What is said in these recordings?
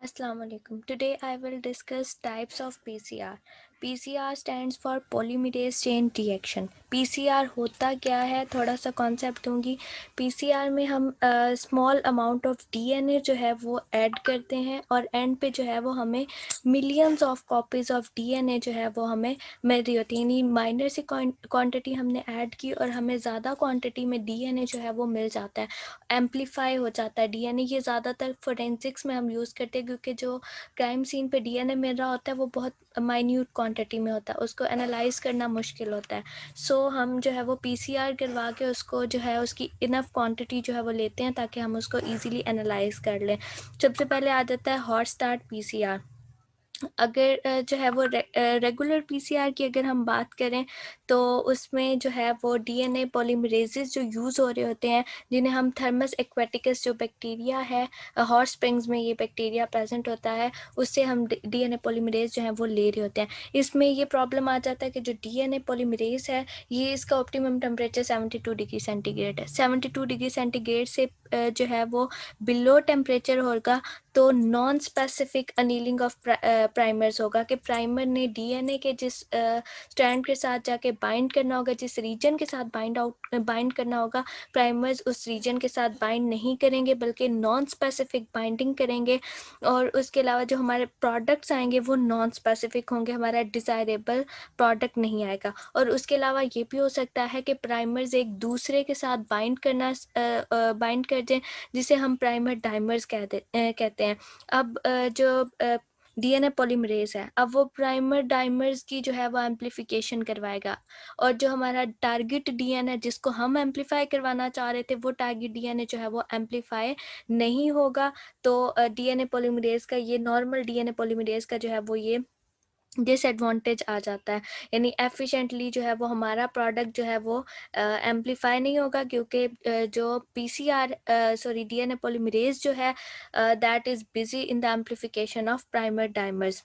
Assalamu alaikum. Today I will discuss types of PCR. PCR stands for polymerase chain reaction. PCR होता क्या है, थोड़ा सा concept दूंगी. PCR में हम स्मॉल अमाउंट ऑफ DNA जो है वो ऐड करते हैं और एंड पे जो है वो हमें millions of copies of DNA जो है वो हमें मिल रही होती है. यानी माइनर सी क्वांटिटी हमने ऐड की और हमें ज़्यादा क्वांटिटी में DNA जो है वो मिल जाता है, एम्पलीफाई हो जाता है DNA. ये ज़्यादातर फोरेंसिक्स में हम यूज़ करते हैं क्योंकि जो क्राइम सीन पे DNA मिल रहा होता है वो बहुत माइन्यूट क्वांटिटी में होता है, उसको एनालाइज करना मुश्किल होता है. सो हम जो है वो PCR करवा के उसको जो है उसकी इनफ क्वांटिटी जो है वो लेते हैं ताकि हम उसको ईजिली एनालाइज कर लें. सबसे पहले आ जाता है हॉट स्टार्ट PCR. अगर जो है वो रेगुलर PCR की अगर हम बात करें तो उसमें जो है वो DNA पॉलीमरेजेस जो यूज़ हो रहे होते हैं, जिन्हें हम थर्मस एक्वेटिकस जो बैक्टीरिया है, हॉट स्प्रिंग्स में ये बैक्टीरिया प्रेजेंट होता है, उससे हम DNA पॉलीमरेज जो है वो ले रहे होते हैं. इसमें ये प्रॉब्लम आ जाता है कि जो DNA पॉलीमरेज है ये इसका ऑप्टिमम टेम्परेचर 72 डिग्री सेंटीग्रेड है. 72 डिग्री सेंटीग्रेड से जो है वो बिलो टेम्परेचर होगा तो non specific annealing of primers होगा कि प्राइमर ने DNA के जिस स्ट्रैंड के साथ जाके बाइंड करना होगा, जिस रीजन के साथ बाइंड करना होगा, प्राइमर्स उस रीजन के साथ बाइंड नहीं करेंगे बल्कि नॉन स्पेसिफिक बाइंडिंग करेंगे. और उसके अलावा जो हमारे प्रोडक्ट्स आएंगे वो नॉन स्पेसिफिक होंगे, हमारा डिज़ायरेबल प्रोडक्ट नहीं आएगा. और उसके अलावा ये भी हो सकता है कि प्राइमर्स एक दूसरे के साथ बाइंड कर दें, जिसे हम प्राइमर डाइमर्स कहते हैं. अब जो DNA पॉलीमरेज है, अब वो प्राइमर डाइमर्स की जो है वो एम्पलीफिकेशन करवाएगा. और जो हमारा टारगेट DNA है जिसको हम एम्पलीफाई करवाना चाह रहे थे, वो टारगेट DNA जो है वो एम्पलीफाई नहीं होगा. तो DNA पॉलीमरेज का ये नॉर्मल DNA पॉलीमरेज का जो है वो ये डिसएडवांटेज आ जाता है. यानी एफिशिएंटली जो है वो हमारा प्रोडक्ट जो है वो एम्पलीफाई नहीं होगा क्योंकि जो DNA पॉलीमरेज जो है that is busy in the amplification of primer dimers.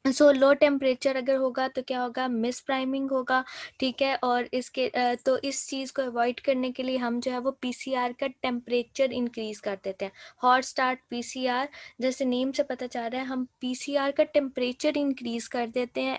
So low temperature अगर होगा तो क्या होगा, मिस प्राइमिंग होगा. ठीक है. और इसके तो इस चीज़ को अवॉइड करने के लिए हम जो है वो PCR का टेम्परेचर इंक्रीज़ कर देते हैं. हॉट स्टार्ट PCR, जैसे नेम से पता चल रहा है, हम PCR का टेम्परेचर इंक्रीज़ कर देते हैं,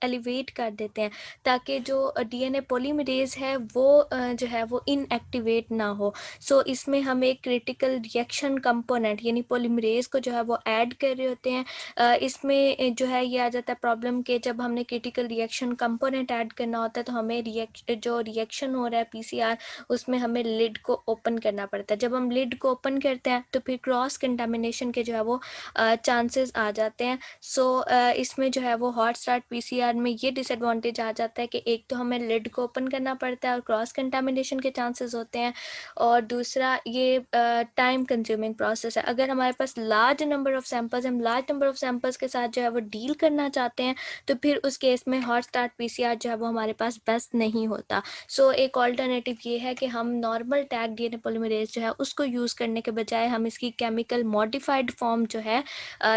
एलिवेट कर देते हैं ताकि जो DNA पॉलीमरेज है वो जो है वो इनएक्टिवेट ना हो. सो इसमें हम एक क्रिटिकल रिएक्शन कंपोनेंट यानी पॉलीमरेज को जो है वो ऐड कर रहे होते हैं. इसमें जो है ये आ जाता है प्रॉब्लम के जब हमने क्रिटिकल रिएक्शन कंपोनेंट ऐड करना होता है तो हमें जो रिएक्शन हो रहा है PCR उसमें हमें लिड को ओपन करना पड़ता है. जब हम लिड को ओपन करते हैं तो फिर क्रॉस कंटामिनेशन के जो है वो चांसेस आ जाते हैं. सो इसमें जो है वो हॉट स्टार्ट PCR में ये डिसएडवांटेज आ जाता है कि एक तो हमें लिड को ओपन करना पड़ता है और क्रॉस कंटामिनेशन के चांसेस होते हैं. और दूसरा ये टाइम कंज्यूमिंग प्रोसेस है. अगर हमारे पास लार्ज नंबर ऑफ सैंपल्स, हम लार्ज नंबर ऑफ सैंपल्स के साथ जो है वो डील करना चाहते हैं तो फिर उस केस में हॉट स्टार्ट PCR जो है वो हमारे पास बेस्ट नहीं होता. सो एक ऑल्टरनेटिव ये है कि हम नॉर्मल टैग DNA पॉलीमरेज जो है उसको यूज़ करने के बजाय हम इसकी केमिकल मॉडिफाइड फॉर्म जो है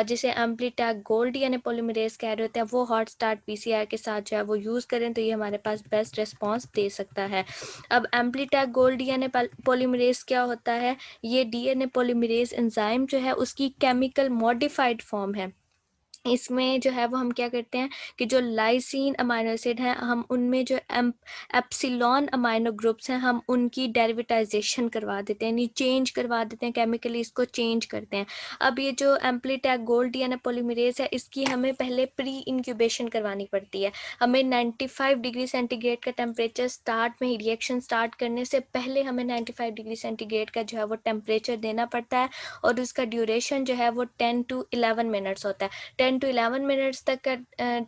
जिसे एम्प्लीटैग गोल्ड DNA पॉलीमरेज कह रहे होते हैं, वो हॉट स्टार्ट PCR के साथ जो है वो यूज़ करें तो ये हमारे पास बेस्ट रिस्पॉन्स दे सकता है. अब एम्प्लीटैग गोल्ड DNA पॉलीमरेज क्या होता है, ये DNA पॉलीमरेज एंजाइम जो है उसकी केमिकल मॉडिफाइड फॉर्म है. इसमें जो है वो हम क्या करते हैं कि जो लाइसिन अमाइनो एसिड हैं हम उनमें जो एप्सिलॉन अमाइनो ग्रुप्स हैं हम उनकी डेरिवेटाइजेशन करवा देते हैं, यानी चेंज करवा देते हैं, केमिकली इसको चेंज करते हैं. अब ये जो एम्प्लीटैग गोल्ड DNA पॉलीमरेज है इसकी हमें पहले प्री इंक्यूबेशन करवानी पड़ती है. हमें 95 डिग्री सेंटीग्रेड का टेम्परेचर स्टार्ट में ही रिएक्शन स्टार्ट करने से पहले हमें 95 डिग्री सेंटीग्रेड का जो है वो टेम्परेचर देना पड़ता है और उसका ड्यूरेशन जो है वो 10 to 11 मिनट्स होता है. 10 to 11 मिनट्स तक का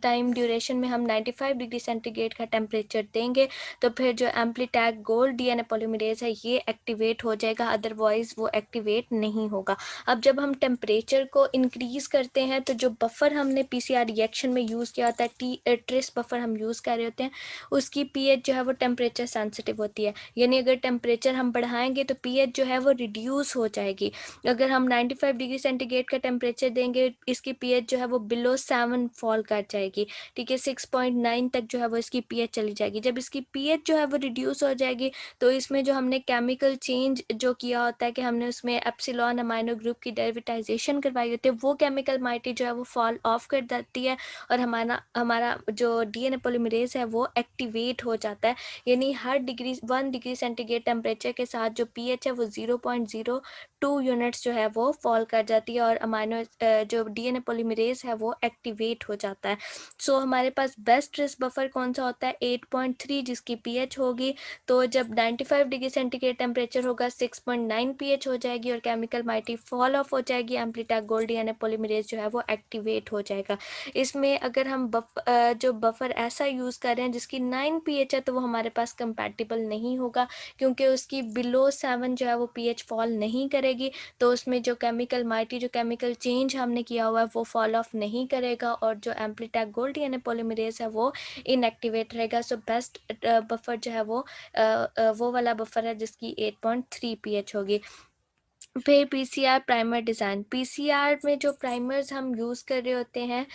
टाइम ड्यूरेशन में हम 95 डिग्री सेंटीग्रेड का टेम्परेचर देंगे तो फिर जो एम्प्लीटैग गोल्ड DNA पॉलीमरेज है ये एक्टिवेट हो जाएगा, अदरवाइज वो एक्टिवेट नहीं होगा. अब जब हम टेम्परेचर को इंक्रीज़ करते हैं तो जो बफर हमने PCR रिएक्शन में यूज़ किया होता है, ट्रेस बफर हम यूज़ कर रहे होते हैं, उसकी pH जो है वो टेम्परेचर सेंसिटिव होती है. यानी अगर टेम्परेचर हम बढ़ाएंगे तो pH जो है वो रिड्यूस हो जाएगी. अगर हम 95 डिग्री सेंटीग्रेड का टेम्परेचर देंगे, इसकी pH जो है वो बिलो 7 फॉल कर जाएगी, ठीक है, 6.9 तक जो है वो इसकी पीएच चली जाएगी। जब इसकी पीएच जो है वो रिड्यूस हो जाएगी तो इसमें जो हमने केमिकल चेंज जो किया होता है कि हमने उसमें एप्सिलॉन अमाइनो ग्रुप की डेरिवेटाइजेशन करवाई होती है, वो केमिकल माइटी जो है वो फॉल ऑफ कर जाती है और हमारा हमारा जो डीएनए पॉलीमरेज है वो एक्टिवेट हो जाता है। यानी हर 1 डिग्री सेंटीग्रेड टेम्परेचर के साथ जो पीएच है वो 0.02 यूनिट्स जो है वो फॉल कर जाती है और अमाइनो जो डीएनए पॉलीमरेज है वो एक्टिवेट हो जाता है। सो हमारे पास बेस्ट रिस्क बफर कौन सा होता है, 8.3 जिसकी पीएच होगी। तो जब 95 डिग्री सेंटीग्रेड टेम्परेचर होगा 6.9 पीएच हो जाएगी और केमिकल माइटी फॉल ऑफ हो जाएगी, एम्प्लीटैक गोल्ड डीएनए पॉलीमरेज जो है वो एक्टिवेट हो जाएगा। इसमें अगर हम जो बफर ऐसा यूज़ कर रहे हैं जिसकी 9 पीएच है तो वो हमारे पास कंपैटिबल नहीं होगा, क्योंकि उसकी बिलो 7 जो है वो पीएच फॉल नहीं करेगी। तो उसमें जो केमिकल माइटी जो केमिकल चेंज हमने किया हुआ है वो फॉल ऑफ नहीं करेगा और जो एम्प्लीटैक गोल्ड डीएनए पॉलीमरेज है वो इनएक्टिवेट रहेगा। सो बेस्ट बफर जो है वो वाला बफर है जिसकी 8.3 पीएच होगी। फिर पीसीआर प्राइमर डिज़ाइन। पीसीआर में जो प्राइमर्स हम यूज़ कर रहे होते हैं,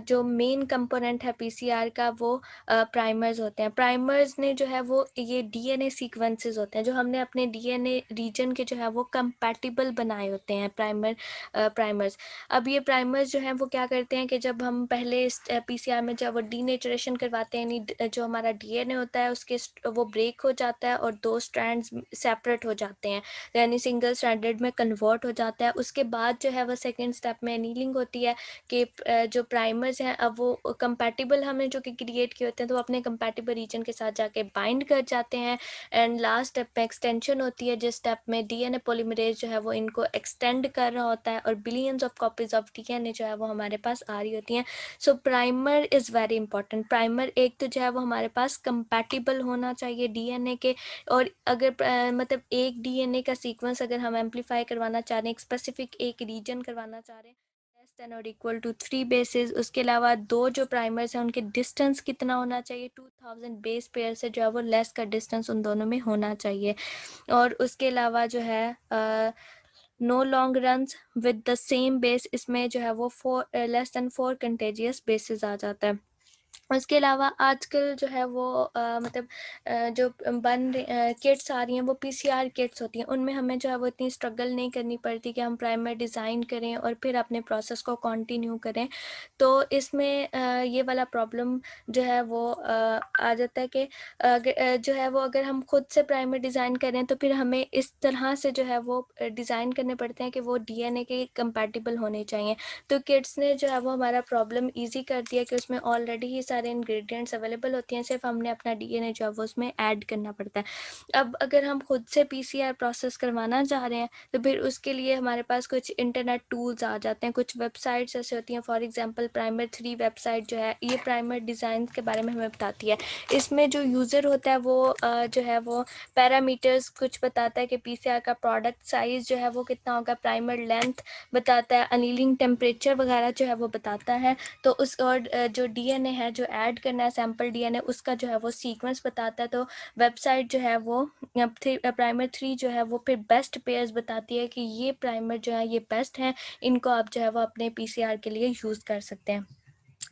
जो मेन कंपोनेंट है पीसीआर का वो प्राइमर्स होते हैं। प्राइमर्स ने जो है वो ये डीएनए सीक्वेंसेस होते हैं जो हमने अपने डीएनए रीजन के जो है वो कंपैटिबल बनाए होते हैं प्राइमर्स। अब ये प्राइमर्स जो हैं वो क्या करते हैं कि जब हम पहले इस पीसीआर में जब वो डीनेचुरेशन करवाते हैं, यानी जो हमारा डीएनए होता है उसके वो ब्रेक हो जाता है और 2 स्ट्रैंड्स सेपरेट हो जाते हैं, यानी सिंगल स्ट्रैंडेड में कन्वर्ट हो जाता है। उसके बाद जो है वो सेकेंड स्टेप में एनीलिंग होती है कि जो प्राइमर्स हैं अब वो कंपैटिबल हमने जो कि क्रिएट किए होते हैं तो वो अपने कंपैटिबल रीजन के साथ जाके बाइंड कर जाते हैं। एंड लास्ट स्टेप में एक्सटेंशन होती है, जिस स्टेप में डीएनए पॉलीमरेज जो है वो इनको एक्सटेंड कर रहा होता है और billions of copies of DNA जो है वो हमारे पास आ रही होती हैं। So primer is very important. Primer एक तो जो है वो हमारे पास कंपैटिबल होना चाहिए डीएनए के, और अगर मतलब एक डीएनए का सीक्वेंस अगर हम एम्पलीफाई करवाना चाह रहे हैं, एक स्पेसिफिक एक रीजन करवाना चाह रहे हैं, लेस देन और इक्वल टू 3 बेसेस। उसके अलावा दो जो प्राइमर्स हैं उनके डिस्टेंस कितना होना चाहिए, 2000 बेस पेयर से जो है वो लेस का डिस्टेंस उन दोनों में होना चाहिए। और उसके अलावा जो है no long runs with the same base, इसमें जो है वो लेस देन 4 कंटेजियस बेसिस आ जाता है। उसके अलावा आजकल जो है वो मतलब जो किट्स आ रही हैं वो पीसीआर किट्स होती हैं, उनमें हमें जो है वो इतनी स्ट्रगल नहीं करनी पड़ती कि हम प्राइमर डिज़ाइन करें और फिर अपने प्रोसेस को कंटिन्यू करें। तो इसमें ये वाला प्रॉब्लम जो है वो आ जाता है कि जो है वो अगर हम खुद से प्राइमर डिज़ाइन करें तो फिर हमें इस तरह से जो है वो डिज़ाइन करने पड़ते हैं कि वो डीएनए के कंपैटिबल होने चाहिए। तो किड्स ने जो है वो हमारा प्रॉब्लम ईजी कर दिया कि उसमें ऑलरेडी ही सारे इंग्रेडिएंट्स अवेलेबल होती हैं, सिर्फ हमने अपना डीएनए जो है वो उसमें ऐड करना पड़ता है। अब अगर हम खुद से पीसीआर प्रोसेस करवाना चाह रहे हैं तो फिर उसके लिए हमारे पास कुछ इंटरनेट टूल्स आ जाते हैं, कुछ वेबसाइट्स ऐसे होती हैं। फॉर एग्जांपल प्राइमर 3 वेबसाइट जो है ये प्राइमर डिज़ाइन के बारे में हमें बताती है। इसमें जो यूज़र होता है वो जो है वो पैरामीटर्स कुछ बताता है कि पीसीआर का प्रोडक्ट साइज़ जो है वो कितना होगा, प्राइमर लेंथ बताता है, अनीलिंग टेम्परेचर वगैरह जो है वो बताता है। तो उस और जो डीएनए है जो ऐड करना है सैम्पल डीएनए उसका जो है वो सीक्वेंस बताता है। तो वेबसाइट जो है वो प्राइमर 3 जो है वो फिर बेस्ट पेयर्स बताती है कि ये प्राइमर जो है ये बेस्ट हैं, इनको आप जो है वो अपने पीसीआर के लिए यूज़ कर सकते हैं।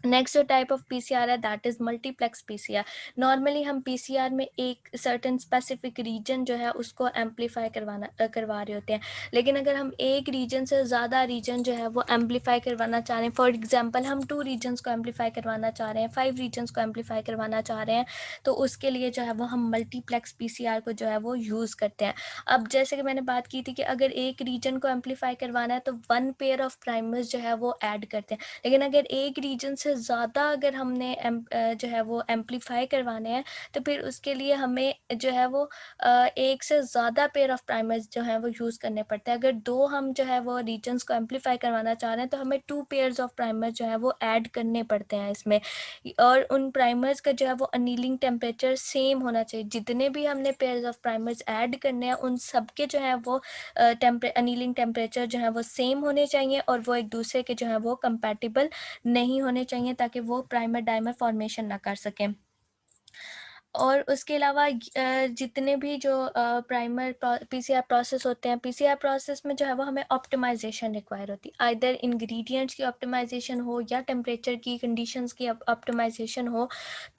नेक्स्ट जो टाइप ऑफ पीसीआर है that is multiplex PCR. Normally हम पीसीआर में एक सर्टेन स्पेसिफिक रीजन जो है उसको एम्पलीफाई करवा रहे होते हैं, लेकिन अगर हम एक रीजन से ज़्यादा रीजन जो है वो एम्पलीफाई करवाना चाह रहे हैं, फॉर एग्जांपल हम 2 रीजन्स को एम्पलीफाई करवाना चाह रहे हैं, 5 रीजन्स को एम्पलीफाई करवाना चाह रहे हैं, तो उसके लिए जो है वो हम मल्टीप्लेक्स पीसीआर को जो है वो यूज़ करते हैं। अब जैसे कि मैंने बात की थी कि अगर एक रीजन को एम्पलीफाई करवाना है तो 1 पेयर ऑफ प्राइमर्स जो है वो ऐड करते हैं, लेकिन अगर एक रीजन से ज़्यादा अगर हमने जो है वो एम्पलीफाई करवाने हैं तो फिर उसके लिए हमें जो है वो एक से ज़्यादा पेयर ऑफ प्राइमर्स जो है वो यूज़ करने पड़ते हैं। अगर 2 हम जो है वो रीजन्स को एम्पलीफाई करवाना चाह रहे हैं तो हमें 2 पेयर्स ऑफ प्राइमर्स जो है वो ऐड करने पड़ते हैं इसमें, और उन प्राइमर्स का जो है वो अनीलिंग टेम्परेचर सेम होना चाहिए। जितने भी हमने पेयर्स ऑफ प्राइमर्स ऐड करने हैं उन सब के जो है वो अनीलिंग टेम्परेचर जो है वो सेम होने चाहिए और वो एक दूसरे के जो है वो कंपैटिबल नहीं होने चाहिए ताकि वो प्राइमर डाइमर फॉर्मेशन ना कर सकें। और उसके अलावा जितने भी जो प्राइमर पीसीआर प्रोसेस होते हैं, पीसीआर प्रोसेस में जो है वो हमें ऑप्टिमाइजेशन रिक्वायर होती है, आइदर इंग्रेडिएंट्स की ऑप्टिमाइजेशन हो या टेम्परेचर की कंडीशंस की ऑप्टिमाइजेशन हो।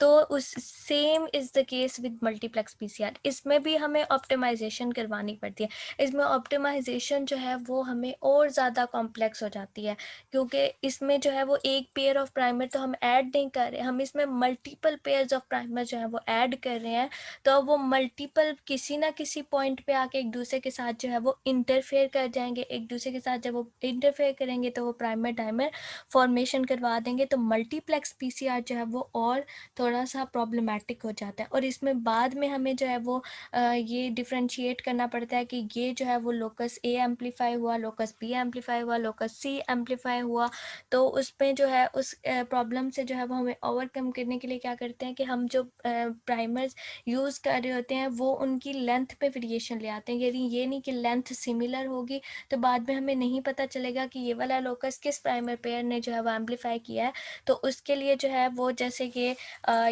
तो उस same is the case with multiplex PCR, इसमें भी हमें ऑप्टिमाइजेशन करवानी पड़ती है। इसमें ऑप्टिमाइजेशन जो है वो हमें और ज़्यादा कॉम्प्लेक्स हो जाती है, क्योंकि इसमें जो है वो एक पेयर ऑफ प्राइमर तो हम ऐड नहीं कर रहे, हम इसमें मल्टीपल पेयर्स ऑफ प्राइमर जो है वो ऐड कर रहे हैं। तो वो मल्टीपल किसी ना किसी पॉइंट पे आके एक दूसरे के साथ जो है वो इंटरफेयर कर जाएंगे, एक दूसरे के साथ जब वो इंटरफेयर करेंगे तो वो प्राइमर डायमर फॉर्मेशन करवा देंगे। तो मल्टीप्लेक्स पीसीआर जो है वो और थोड़ा सा प्रॉब्लमेटिक हो जाता है, और इसमें बाद में हमें जो है वो ये डिफ्रेंशिएट करना पड़ता है कि ये जो है वो लोकस ए एम्पलीफाई हुआ, लोकस बी एम्पलीफाई हुआ, लोकस सी एम्पलीफाई हुआ। तो उसमें जो है उस प्रॉब्लम से जो है वो हमें ओवरकम करने के लिए क्या करते हैं कि हम जो प्राइमर्स यूज़ कर रहे होते हैं वो उनकी लेंथ पे वेरिएशन ले आते हैं। यदि ये नहीं कि लेंथ सिमिलर होगी तो बाद में हमें नहीं पता चलेगा कि ये वाला लोकस किस प्राइमर पेयर ने जो है वो एम्पलीफाई किया है। तो उसके लिए जो है वो जैसे कि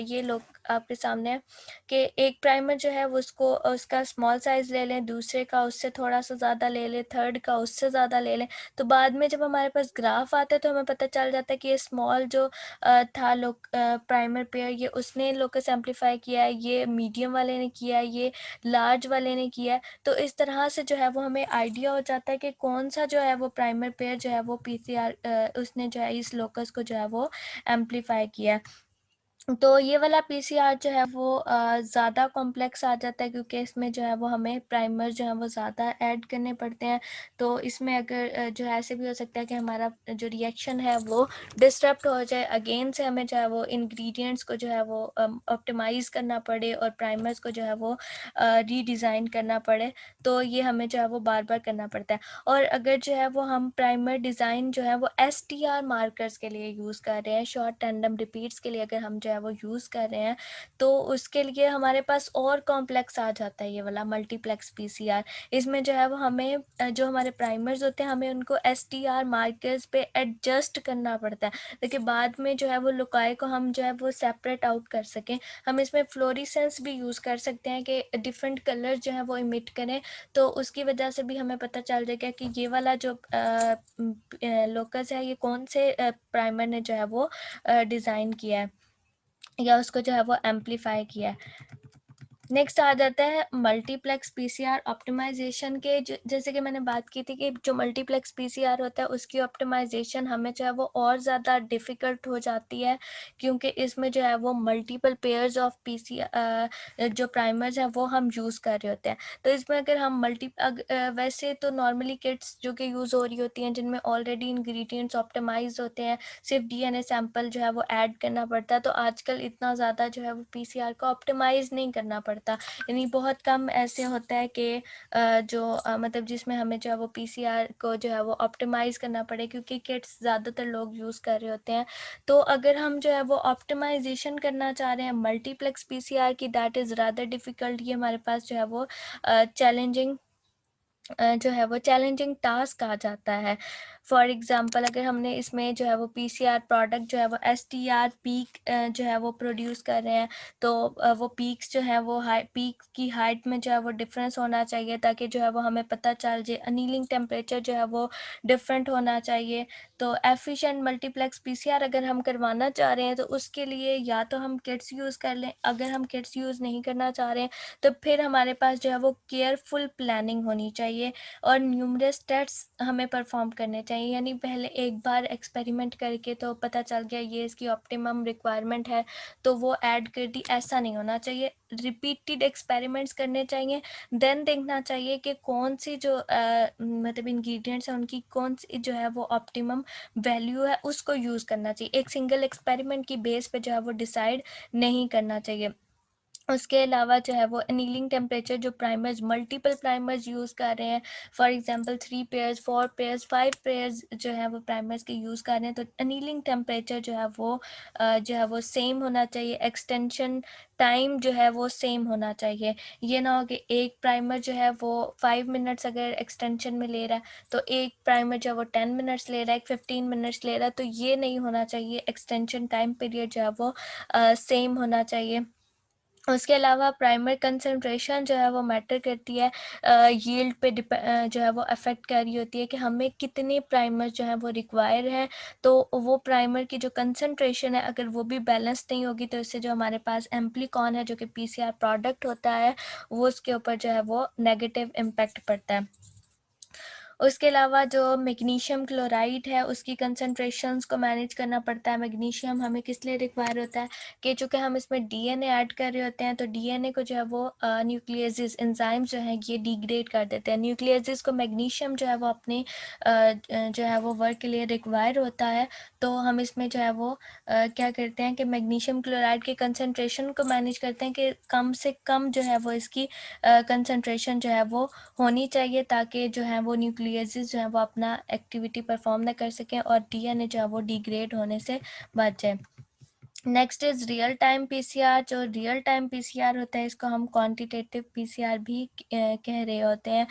ये लोग आपके सामने है कि एक प्राइमर जो है वो उसको उसका स्मॉल साइज़ ले लें, दूसरे का उससे थोड़ा सा ज़्यादा ले लें, थर्ड का उससे ज़्यादा ले लें। तो बाद में जब हमारे पास ग्राफ आता है तो हमें पता चल जाता है कि ये स्मॉल जो था लोग प्राइमर पेयर, ये उसने लोकस एम्पलीफाई किया है, ये मीडियम वाले ने किया है, ये लार्ज वाले ने किया है। तो इस तरह से जो है वो हमें आइडिया हो जाता है कि कौन सा जो है वो प्राइमर पेयर जो है वो पीसीआर उसने जो है इस लोकस को जो है वो एम्पलीफाई किया है। तो ये वाला पीसीआर जो है वो ज़्यादा कॉम्प्लेक्स आ जाता है, क्योंकि इसमें जो है वो हमें प्राइमर जो है वो ज़्यादा ऐड करने पड़ते हैं। तो इसमें अगर जो है ऐसे भी हो सकता है कि हमारा जो रिएक्शन है वो डिस्टर्ब हो जाए, अगेन से हमें जो है वो इंग्रेडिएंट्स को जो है वो ऑप्टिमाइज़ करना पड़े और प्राइमर्स को जो है वो रीडिज़ाइन करना पड़े। तो ये हमें जो है वो बार बार करना पड़ता है। और अगर जो है वो हम प्राइमर डिज़ाइन जो है वो एसटीआर मार्कर्स के लिए यूज़ कर रहे हैं, शॉर्ट टैंडम रिपीट्स के लिए अगर हम जो है वो यूज़ कर रहे हैं, तो उसके लिए हमारे पास और कॉम्प्लेक्स आ जाता है ये वाला मल्टीप्लेक्स पीसीआर। इसमें जो है वो हमें जो हमारे प्राइमर्स होते हैं हमें उनको एसटीआर मार्कर्स पे एडजस्ट करना पड़ता है, लेकिन बाद में जो है वो लुकाई को हम जो है वो सेपरेट आउट कर सकें। हम इसमें फ्लोरिसेंस भी यूज़ कर सकते हैं कि डिफरेंट कलर जो है वो इमिट करें। तो उसकी वजह से भी हमें पता चल जाएगा कि ये वाला जो लोकस है ये कौन से प्राइमर ने जो है वो डिज़ाइन किया है या उसको जो है वो एम्पलीफाई किया है। नेक्स्ट आ जाता है मल्टीप्लेक्स पीसीआर ऑप्टिमाइजेशन के। जैसे कि मैंने बात की थी कि जो मल्टीप्लेक्स पीसीआर होता है उसकी ऑप्टिमाइजेशन हमें जो है वो और ज़्यादा डिफ़िकल्ट हो जाती है, क्योंकि इसमें जो है वो मल्टीपल पेयर्स ऑफ पीसीआर जो प्राइमर्स हैं वो हम यूज़ कर रहे होते हैं। तो इसमें अगर हम वैसे तो नॉर्मली किट्स जो कि यूज़ हो रही होती हैं जिनमें ऑलरेडी इंग्रेडिएंट्स ऑप्टिमाइज होते हैं, सिर्फ डीएनए सैंपल जो है वो ऐड करना पड़ता है। तो आजकल इतना ज़्यादा जो है वो पीसीआर को ऑप्टिमाइज नहीं करना पड़ता, यानी बहुत कम ऐसे होता है कि जो मतलब जिसमें हमें जो है वो पीसीआर को जो है वो ऑप्टिमाइज करना पड़े, क्योंकि किट्स ज़्यादातर लोग यूज़ कर रहे होते हैं। तो अगर हम जो है वो ऑप्टिमाइजेशन करना चाह रहे हैं मल्टीप्लेक्स पीसीआर की, दैट इज़ रादर डिफ़िकल्ट। ये हमारे पास जो है वो चैलेंजिंग जो है वो चैलेंजिंग टास्क आ जाता है। फॉर एग्ज़ाम्पल अगर हमने इसमें जो है वो पीसीआर प्रोडक्ट जो है वो एसटीआर पीक जो है वो प्रोड्यूस कर रहे हैं, तो वो पीक्स जो है वो पीक की हाइट में जो है वो डिफरेंस होना चाहिए, ताकि जो है वो हमें पता चल जाए। अनीलिंग टेम्परेचर जो है वो डिफरेंट होना चाहिए। तो एफिशिएंट मल्टीप्लेक्स पीसीआर अगर हम करवाना चाह रहे हैं तो उसके लिए या तो हम किट्स यूज़ कर लें, अगर हम किट्स यूज़ नहीं करना चाह रहे हैं तो फिर हमारे पास जो है वो केयरफुल प्लानिंग होनी चाहिए और न्यूमरस टेस्ट्स हमें परफॉर्म करने चाहिए। यानी पहले एक बार एक्सपेरिमेंट करके तो पता चल गया ये इसकी ऑप्टिमम रिक्वायरमेंट है तो वो ऐड कर दी, ऐसा नहीं होना चाहिए। रिपीटेड एक्सपेरिमेंट्स करने चाहिए, देन देखना चाहिए कि कौन सी जो मतलब इंग्रेडिएंट्स हैं उनकी कौन सी जो है वो ऑप्टिमम वैल्यू है उसको यूज़ करना चाहिए। एक सिंगल एक्सपेरिमेंट की बेस पे जो है वो डिसाइड नहीं करना चाहिए। उसके अलावा जो है वो एनीलिंग टेम्परेचर जो प्राइमर्स मल्टीपल प्राइमर्स यूज़ कर रहे हैं, for example 3 pairs 4 pairs 5 pairs जो है वो प्राइमर्स के यूज़ कर रहे हैं, तो एनीलिंग टेम्परेचर जो है वो सेम होना चाहिए। एक्सटेंशन टाइम जो है वो सेम होना चाहिए। ये ना हो कि एक प्राइमर जो है वो 5 मिनट्स अगर एक्सटेंशन में ले रहा है तो एक प्राइमर जो है वो 10 मिनट्स ले रहा है, एक 15 मिनट्स ले रहा है, तो ये नहीं होना चाहिए। एक्सटेंशन टाइम पीरियड जो है वो सेम होना चाहिए। उसके अलावा प्राइमर कंसंट्रेशन जो है वो मैटर करती है, यील्ड पे जो है वो अफेक्ट कर रही होती है कि हमें कितने प्राइमर जो है वो रिक्वायर है। तो वो प्राइमर की जो कंसंट्रेशन है अगर वो भी बैलेंस नहीं होगी तो इससे जो हमारे पास एम्प्लीकॉन है जो कि पीसीआर प्रोडक्ट होता है वो उसके ऊपर जो है वो नेगेटिव इम्पैक्ट पड़ता है। उसके अलावा जो मैग्नीशियम क्लोराइड है उसकी कंसंट्रेशंस को मैनेज करना पड़ता है। मैग्नीशियम हमें किस लिए रिक्वायर होता है कि चूँकि हम इसमें डीएनए ऐड कर रहे होते हैं तो डीएनए को जो है वो न्यूक्लियसेस एंजाइम्स जो हैं ये डिग्रेड कर देते हैं। न्यूक्लियसेस को मैग्नीशियम जो है वो अपने जो है वो वर्क के लिए रिक्वायर होता है। तो हम इसमें जो है वो क्या करते हैं कि मैग्नीशियम क्लोराइड के कंसंट्रेशन को मैनेज करते हैं कि कम से कम जो है वो इसकी कंसंट्रेशन जो है वो होनी चाहिए ताकि जो है वो न्यूक्लियसेस जो है वो अपना एक्टिविटी परफॉर्म ना कर सकें और डीएनए जो है वो डिग्रेड होने से बच जाए। Next is real time PCR. जो रियल टाइम पीसीआर होता है इसको हम क्वांटिटेटिव पीसीआर भी कह रहे होते हैं।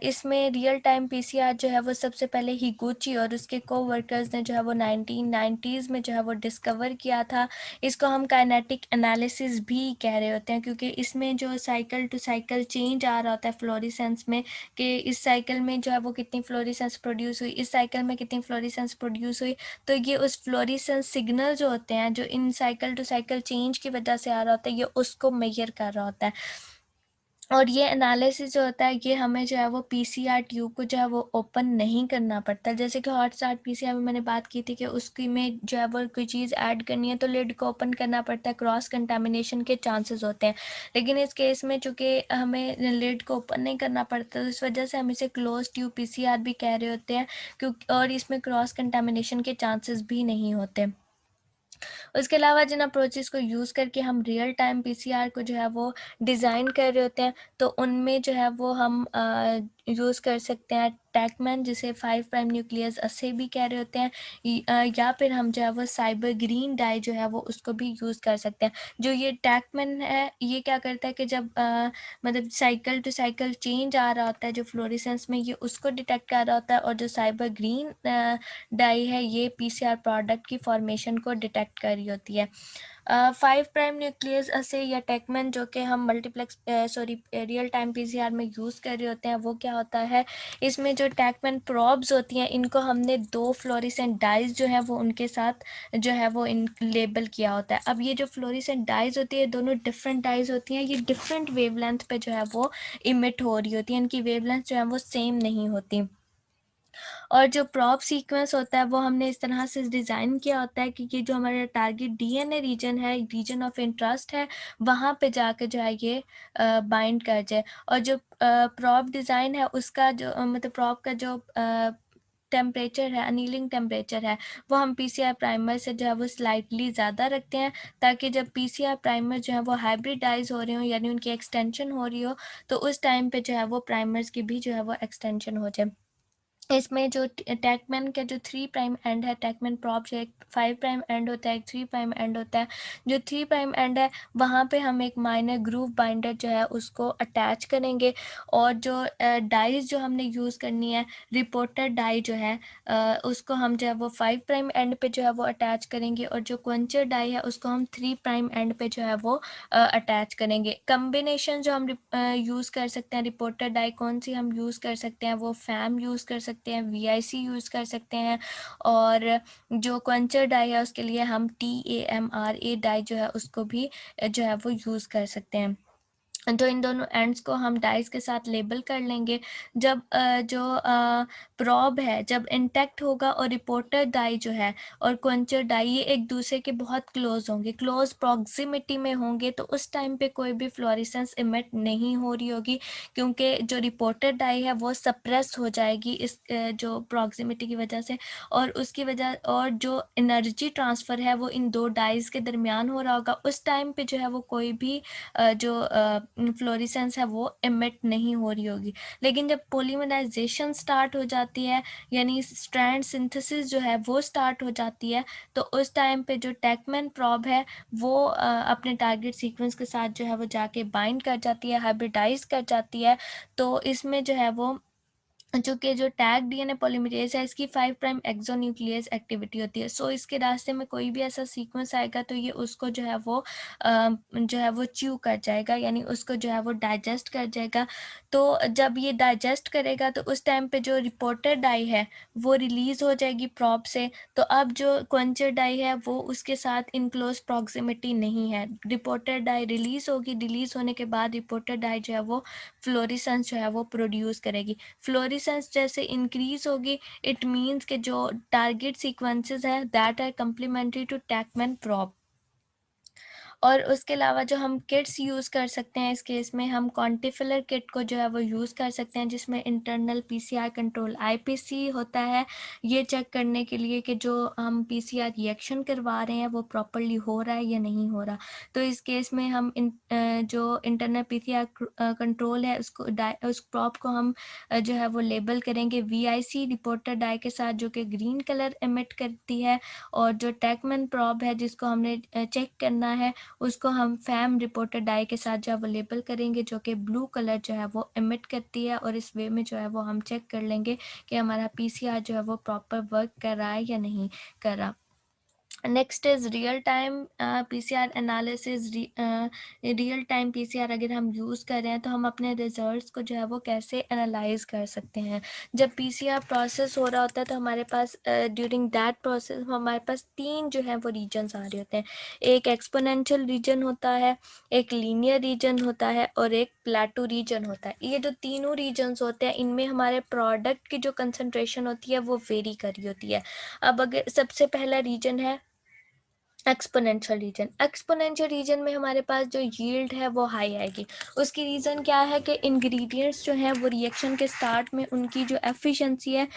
इसमें रियल टाइम पीसीआर जो है वो सबसे पहले हिगुची और उसके कोवर्कर्स ने जो है वो 1990s में जो है वो डिस्कवर किया था। इसको हम काइनेटिक एनालिसिस भी कह रहे होते हैं क्योंकि इसमें जो साइकिल टू साइकिल चेंज आ रहा होता है फ्लोरेसेंस में कि इस साइकिल में जो है वो कितनी फ्लोरेसेंस प्रोड्यूस हुई, इस साइकिल में कितनी फ्लोरेसेंस प्रोड्यूस हुई। तो ये उस फ्लोरेसेंस सिग्नल जो होते हैं जो इन साइकिल टू साइकिल चेंज की वजह से आ रहा होता है ये उसको मेजर कर रहा होता है। और ये एनालिसिस जो होता है ये हमें जो है वो पीसीआर ट्यूब को जो है वो ओपन नहीं करना पड़ता। जैसे कि हॉट स्टार्ट पीसीआर में मैंने बात की थी कि उसकी में जो है वो कोई चीज़ ऐड करनी है तो लिड को ओपन करना पड़ता है, क्रॉस कंटामिनेशन के चांसेस होते हैं। लेकिन इस केस में चूँकि हमें लिड को ओपन नहीं करना पड़ता तो इस वजह से हम इसे क्लोज ट्यूब पीसीआर भी कह रहे होते हैं क्योंकि और इसमें क्रॉस कंटामिनेशन के चांसेस भी नहीं होते। उसके अलावा जिन अप्रोचेस को यूज़ करके हम रियल टाइम पीसीआर को जो है वो डिज़ाइन कर रहे होते हैं तो उनमें जो है वो हम यूज़ कर सकते हैं टैकमैन जिसे 5 प्राइम न्यूक्लियस अस्से भी कह रहे होते हैं या फिर हम जो है वो साइबर ग्रीन डाई जो है वो उसको भी यूज़ कर सकते हैं। जो ये टैकमैन है ये क्या करता है कि जब मतलब साइकिल टू साइकिल चेंज आ रहा होता है जो फ्लोरेसेंस में ये उसको डिटेक्ट कर रहा होता है और जो साइबर ग्रीन डाई है ये पीसीआर प्रोडक्ट की फॉर्मेशन को डिटेक्ट कर रही होती है। 5 प्राइम न्यूक्लियस अस्से या टैकमैन जो कि हम मल्टीप्लेक्स रियल टाइम पीसीआर में यूज़ कर रहे होते हैं वो क्या होता है इसमें जो टैकमैन प्रॉब्स होती हैं इनको हमने 2 फ्लोरेसेंट डाइज जो है वो उनके साथ जो है वो इन लेबल किया होता है। अब ये जो फ्लोरेसेंट डाइज होती है दोनों डिफरेंट डाइज होती हैं, ये डिफरेंट वेवलेंथ पे जो है वो इमिट हो रही होती है, इनकी वेवलेंथ जो है वो सेम नहीं होती। और जो प्रॉप सीक्वेंस होता है वो हमने इस तरह से डिज़ाइन किया होता है कि जो हमारा टारगेट डीएनए रीजन है, रीजन ऑफ इंटरेस्ट है, वहाँ पे जाके जो है ये बाइंड कर जाए। और जो प्रॉप डिज़ाइन है उसका जो मतलब प्रॉप का जो टेम्परेचर है, अनीलिंग टेम्परेचर है, वो हम पीसीआर प्राइमर से जो है वो स्लाइटली ज़्यादा रखते हैं ताकि जब पीसीआर प्राइमर जो है वो हाइब्रिडाइज हो रहे हो यानी उनकी एक्सटेंशन हो रही हो तो उस टाइम पे जो है वो प्राइमर्स की भी जो है वो एक्सटेंशन हो जाए। इसमें जो टैकमैन का जो 3 प्राइम एंड है, टैकमैन प्रॉप जो एक 5 प्राइम एंड होता है, एक 3 प्राइम एंड होता है। जो 3 प्राइम एंड है वहाँ पे हम एक माइनर ग्रूव बाइंडर जो है उसको अटैच करेंगे और जो डाइज जो हमने यूज़ करनी है रिपोर्टर डाई जो है उसको हम जो है वो 5 प्राइम एंड पे जो है वो अटैच करेंगे और जो क्वेंचर डाई है उसको हम 3 प्राइम एंड पे जो है वो अटैच करेंगे। कम्बिनेशन जो हम यूज़ कर सकते हैं रिपोर्टर डाई कौन सी हम यूज़ कर सकते हैं वो फैम यूज़ कर सकते हैं, वीआईसी यूज़ कर सकते हैं और जो क्वेंचर डाई है उसके लिए हम टीएमआरए डाई जो है उसको भी जो है वो यूज़ कर सकते हैं। तो इन दोनों एंड्स को हम डाइस के साथ लेबल कर लेंगे। जब जो प्रोब है जब इंटैक्ट होगा और रिपोर्टर डाई जो है और क्वेंचर डाई ये एक दूसरे के बहुत क्लोज होंगे, क्लोज प्रॉक्सिमिटी में होंगे तो उस टाइम पे कोई भी फ्लोरेसेंस इमिट नहीं हो रही होगी क्योंकि जो रिपोर्टर डाई है वो सप्रेस हो जाएगी इस जो प्रॉक्सिमिटी की वजह से और उसकी वजह और जो एनर्जी ट्रांसफ़र है वो इन दो डाइज के दरमियान हो रहा होगा। उस टाइम पे जो है वो कोई भी जो फ्लोरेसेंस है वो इमिट नहीं हो रही होगी। लेकिन जब पॉलीमराइजेशन स्टार्ट हो जाती है यानी स्ट्रैंड सिंथेसिस जो है वो स्टार्ट हो जाती है तो उस टाइम पे जो टैकमैन प्रॉब है वो अपने टारगेट सीक्वेंस के साथ जो है वो जाके बाइंड कर जाती है, हाइब्रिडाइज कर जाती है। तो इसमें जो है वो चूँकि जो टैग डीएनए पॉलीमरेज़ है इसकी 5 प्राइम एक्सोन्यूक्लियस एक्टिविटी होती है। सो इसके रास्ते में कोई भी ऐसा सीक्वेंस आएगा तो ये उसको जो है वो च्यू कर जाएगा, यानी उसको जो है वो डाइजेस्ट कर जाएगा। तो जब ये डाइजेस्ट करेगा तो उस टाइम पे जो रिपोर्टर डाई है वो रिलीज़ हो जाएगी प्रोब से। तो अब जो क्वेंचर डाई है वो उसके साथ इन क्लोज़ प्रॉक्सिमिटी नहीं है। रिपोर्टर डाई रिलीज़ होगी, रिलीज़ होने के बाद रिपोर्टर डाई जो है वो फ्लोरेसेंस जो है वो प्रोड्यूस करेगी। फ्लोरेसेंस जैसे इंक्रीज होगी, इट मीन्स के जो टारगेट सीक्वेंसेस है that are complementary to TaqMan probe. और उसके अलावा जो हम किट्स यूज़ कर सकते हैं इस केस में, हम क्वांटिफिलर किट को जो है वो यूज़ कर सकते हैं, जिसमें इंटरनल पीसीआर कंट्रोल आईपीसी होता है, ये चेक करने के लिए कि जो हम पीसीआर रिएक्शन करवा रहे हैं वो प्रॉपरली हो रहा है या नहीं हो रहा। तो इस केस में हम जो इंटरनल पीसीआर कंट्रोल है उस प्रॉप को हम जो है वो लेबल करेंगे वीआईसी रिपोर्टर डाई के साथ, जो कि ग्रीन कलर एमिट करती है, और जो टैकमैन प्रॉब है जिसको हमने चेक करना है उसको हम फैम रिपोर्टर डाई के साथ जो है वो लेबल करेंगे, जो कि ब्लू कलर जो है वो एमिट करती है। और इस वे में जो है वो हम चेक कर लेंगे कि हमारा पीसीआर जो है वो प्रॉपर वर्क कर रहा है या नहीं कर रहा। Next is real time PCR analysis. Real time PCR अगर हम यूज़ कर रहे हैं तो हम अपने रिजल्ट्स को जो है वो कैसे एनालाइज कर सकते हैं। जब पीसीआर प्रोसेस हो रहा होता है तो हमारे पास ड्यूरिंग दैट प्रोसेस हमारे पास 3 जो है वो रीजन्स आ रहे होते हैं। एक एक्सपोनेंशियल रीजन होता है, एक लीनियर रीजन होता है, और एक प्लेटू रीजन होता है। ये जो तीनों रीजन्स होते हैं इनमें हमारे प्रोडक्ट की जो कंसनट्रेशन होती है वो वेरी कर रही होती है। अब अगर सबसे पहला रीजन है एक्सपोनेंशियल रीजन। एक्सपोनेंशियल रीजन में हमारे पास जो यील्ड है वो हाई आएगी। उसकी रीज़न क्या है कि इंग्रेडिएंट्स जो हैं वो रिएक्शन के स्टार्ट में उनकी जो एफिशिएंसी है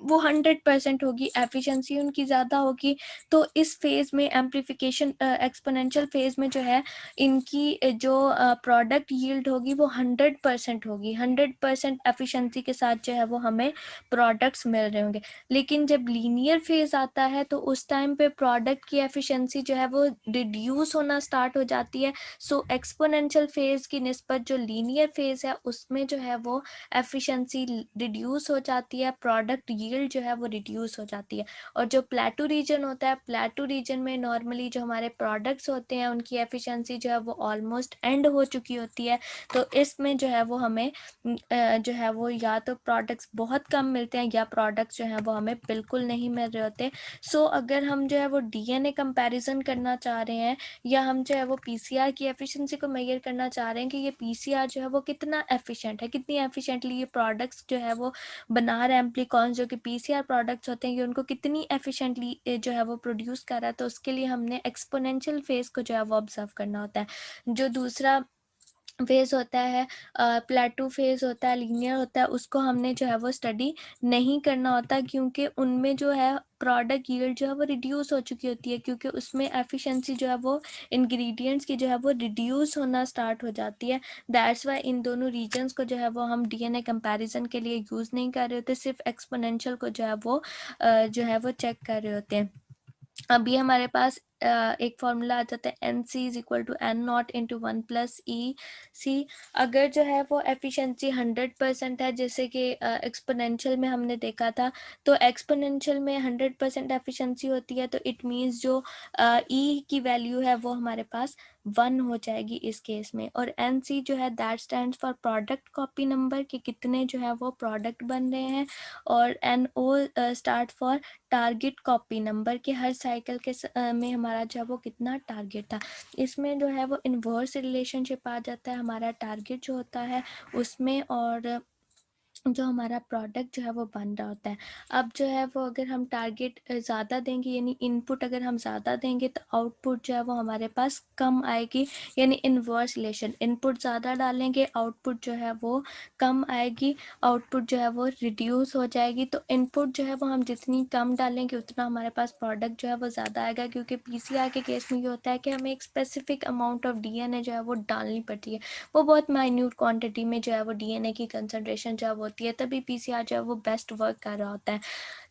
वो 100% होगी, एफिशिएंसी उनकी ज़्यादा होगी। तो इस फेज़ में एम्प्लीफिकेशन एक्सपोनेंशियल फेज़ में जो है इनकी जो प्रोडक्ट यील्ड होगी वो 100% होगी। 100% एफिशिएंसी के साथ जो है वो हमें प्रोडक्ट्स मिल रहे होंगे। लेकिन जब लीनियर फेज़ आता है तो उस टाइम पे प्रोडक्ट की एफिशिएंसी जो है वो रिड्यूस होना स्टार्ट हो जाती है। सो एक्सपोनेंशियल फेज़ की निस्बत जो लीनियर फेज़ है उसमें जो है वो एफिशिएंसी रिड्यूस हो जाती है, प्रोडक्ट यील्ड जो है वो रिड्यूस हो जाती है। और जो प्लेटू रीजन होता है, प्लेटू रीजन में नॉर्मली जो हमारे प्रोडक्ट्स होते हैं उनकी एफिशिएंसी जो है वो ऑलमोस्ट एंड हो चुकी होती है। तो इसमें जो है वो हमें जो है वो या तो प्रोडक्ट्स बहुत कम मिलते हैं या प्रोडक्ट्स जो है वो हमें बिल्कुल नहीं मिल रहे होते। सो अगर हम जो है वो डीएनए कंपैरिजन करना चाह रहे हैं या हम जो है वो पीसीआर की एफिशिएंसी को मेजर करना चाह रहे हैं कि ये पीसीआर जो है वो कितना एफिशिएंट है, कितनी एफिशिएंटली ये प्रोडक्ट्स जो है वो बना रहे हैं, एम्प्लीकॉन्स जो कि पीसीआर प्रोडक्ट्स होते हैं, ये उनको कितनी एफिशिएंटली जो है वो प्रोड्यूस कर रहा है, तो उसके लिए हमने एक्सपोनेंशियल फेज को जो है वो ऑब्जर्व करना होता है। जो दूसरा फेज होता है प्लेटू फेज होता है, लीनियर होता है, उसको हमने जो है वो स्टडी नहीं करना होता, क्योंकि उनमें जो है प्रोडक्ट यील्ड जो है वो रिड्यूस हो चुकी होती है, क्योंकि उसमें एफिशिएंसी जो है वो इंग्रेडिएंट्स की जो है वो रिड्यूस होना स्टार्ट हो जाती है। दैट्स वाई इन दोनों रीजन्स को जो है वो हम डीएनए कंपैरिजन के लिए यूज़ नहीं कर रहे होते, सिर्फ एक्सपोनेंशियल को जो है वो जो है वो चेक कर रहे होते हैं। अभी हमारे पास एक फॉर्मूला आ जाता है N C is equal to N not into 1+E_C। अगर जो है वो एफिशिएंसी 100% है, जैसे कि एक्सपोनेंशियल में हमने देखा था, तो एक्सपोनेंशियल में 100% एफिशिएंसी होती है, तो इट मीन्स जो ई की वैल्यू है वो हमारे पास 1 हो जाएगी इस केस में। और एन सी जो है that stands for product copy number, कि कितने जो है वो प्रोडक्ट बन रहे हैं। और N O start for target copy number, के हर साइकिल के में हमारा जो है वो कितना टारगेट था। इसमें जो है वो इन्वर्स रिलेशनशिप आ जाता है हमारा टारगेट जो होता है उसमें, और जो हमारा प्रोडक्ट जो है वो बन रहा होता है। अब जो है वो अगर हम टारगेट ज़्यादा देंगे, यानी इनपुट अगर हम ज़्यादा देंगे तो आउटपुट जो है वो हमारे पास कम आएगी, यानी इन्वर्स रिलेशन। इनपुट ज़्यादा डालेंगे, आउटपुट जो है वो कम आएगी, आउटपुट जो है वो रिड्यूस हो जाएगी। तो इनपुट जो है वो हम जितनी कम डालेंगे उतना हमारे पास प्रोडक्ट जो है वो ज़्यादा आएगा, क्योंकि पीसीआर के केस में ये होता है कि हमें एक स्पेसिफिक अमाउंट ऑफ डीएनए जो है वो डालनी पड़ती है। वो बहुत माइन्यूट क्वान्टिटी में जो है वो डीएनए की कंसनट्रेशन जो है वो होती है, तभी पीसीआर जो है वो बेस्ट वर्क कर रहा होता है।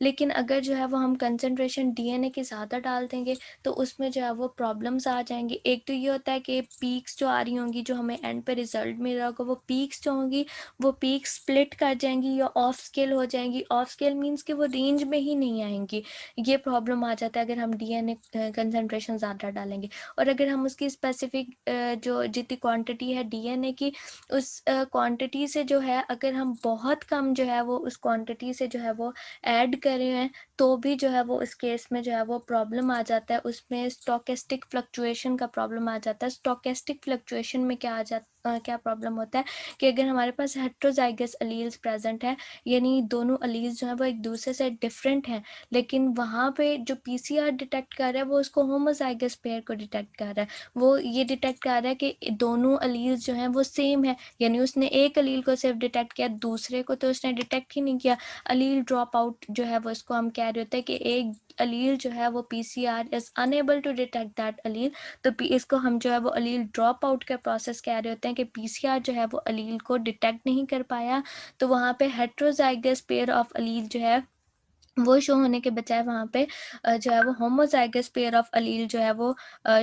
लेकिन अगर जो है वो हम कंसंट्रेशन डीएनए की ज़्यादा डाल देंगे तो उसमें जो है वो प्रॉब्लम्स आ जाएंगी। एक तो ये होता है कि पीक्स जो आ रही होंगी, जो हमें एंड पे रिजल्ट मिल रहा होगा, वो पीक्स जो होंगी वो पीक्स स्प्लिट कर जाएंगी या ऑफ स्केल हो जाएंगी। ऑफ स्केल मीन्स कि वो रेंज में ही नहीं आएंगी। ये प्रॉब्लम आ जाता है अगर हम डीएनए कंसंट्रेशन ज़्यादा डालेंगे। और अगर हम उसकी स्पेसिफिक जो जितनी क्वांटिटी है डीएनए की, उस क्वांटिटी से जो है अगर हम बहुत कम जो है वो उस क्वांटिटी से जो है वो ऐड कर रहे हैं, तो भी जो है वो इस केस में जो है वो प्रॉब्लम आ जाता है। उसमें स्टोकेस्टिक फ्लक्चुएशन का प्रॉब्लम आ जाता है। स्टोकेस्टिक फ्लक्चुएशन में क्या प्रॉब्लम होता है कि अगर हमारे पास हेट्रोजाइगस अलील्स प्रेजेंट है, यानी दोनों अलील्स जो है वो एक दूसरे से डिफरेंट हैं, लेकिन वहाँ पे जो पीसीआर डिटेक्ट कर रहा है वो उसको होमोजाइगस पेयर को डिटेक्ट कर रहा है। वो ये डिटेक्ट कर रहा है कि दोनों अलील्स जो हैं वो सेम है, यानी उसने एक अलील को सिर्फ डिटेक्ट किया, दूसरे को तो उसने डिटेक्ट ही नहीं किया। अलील ड्रॉप आउट जो है वो इसको हम कह रहे होते हैं कि एक अलील जो है वो PCR is unable to detect that allele. तो इसको हम जो है वो अलील ड्रॉप आउट का प्रोसेस कह रहे होते हैं कि पीसीआर जो है वो अलील को डिटेक्ट नहीं कर पाया। तो वहाँ पे हेट्रोजाइगस पेयर ऑफ अलील जो है वो शो होने के बजाय वहाँ पे जो है वो होमोजाइगस पेयर ऑफ अलील जो है वो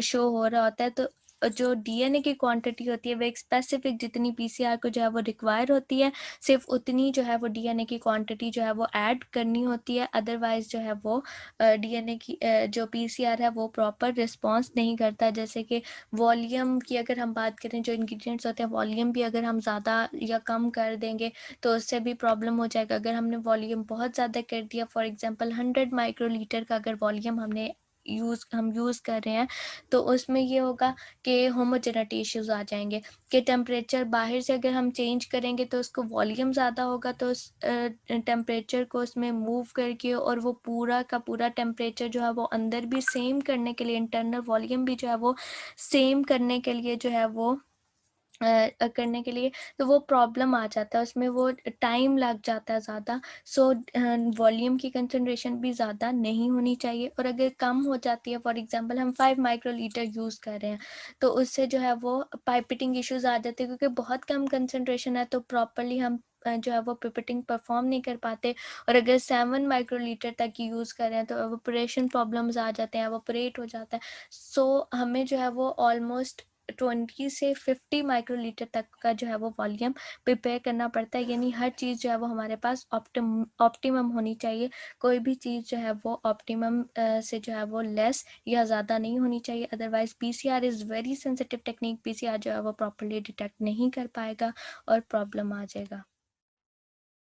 शो हो रहा होता है। तो जो डीएनए की क्वांटिटी होती है वो एक स्पेसिफिक जितनी पीसीआर को जो है वो रिक्वायर होती है, सिर्फ उतनी जो है वो डीएनए की क्वांटिटी जो है वो ऐड करनी होती है। अदरवाइज जो है वो डीएनए की जो पीसीआर है वो प्रॉपर रिस्पॉन्स नहीं करता। जैसे कि वॉल्यूम की अगर हम बात करें, जो इंग्रेडिएंट्स होते हैं, वॉल्यूम भी अगर हम ज़्यादा या कम कर देंगे तो उससे भी प्रॉब्लम हो जाएगा। अगर हमने वॉल्यूम बहुत ज़्यादा कर दिया, फॉर एग्जांपल 100 माइक्रोलीटर का अगर वॉल्यूम हम यूज़ कर रहे हैं, तो उसमें ये होगा कि होमोजेनिटी इश्यूज आ जाएंगे कि टेम्परेचर बाहर से अगर हम चेंज करेंगे तो उसको वॉल्यूम ज़्यादा होगा, तो उस टेम्परेचर को उसमें मूव करके और वो पूरा का पूरा टेम्परेचर जो है वो अंदर भी सेम करने के लिए, इंटरनल वॉल्यूम भी जो है वो सेम करने के लिए जो है वो करने के लिए, तो वो प्रॉब्लम आ जाता है, उसमें वो टाइम लग जाता है ज़्यादा। सो वॉल्यूम की कंसंट्रेशन भी ज़्यादा नहीं होनी चाहिए। और अगर कम हो जाती है, फॉर एग्जांपल हम 5 माइक्रोलीटर यूज़ कर रहे हैं, तो उससे जो है वो पाइपेटिंग इश्यूज आ जाते हैं, क्योंकि बहुत कम कंसंट्रेशन है तो प्रॉपरली हम जो है वो पिपेटिंग परफॉर्म नहीं कर पाते। और अगर 7 माइक्रोलीटर तक की यूज़ कर रहे हैं तो एवोपरेशन प्रॉब्लम्स आ जाते हैं, एवोपरेट हो जाता है। सो हमें जो है वो ऑलमोस्ट 20 से 50 माइक्रोलीटर तक का जो है वो वॉल्यूम प्रिपेयर करना पड़ता है, यानी हर चीज़ जो है वो हमारे पास ऑप्टिमम होनी चाहिए। कोई भी चीज़ जो है वो ऑप्टिमम से जो है वो लेस या ज़्यादा नहीं होनी चाहिए। Otherwise PCR is very sensitive technique, PCR जो है वो प्रॉपरली डिटेक्ट नहीं कर पाएगा और प्रॉब्लम आ जाएगा।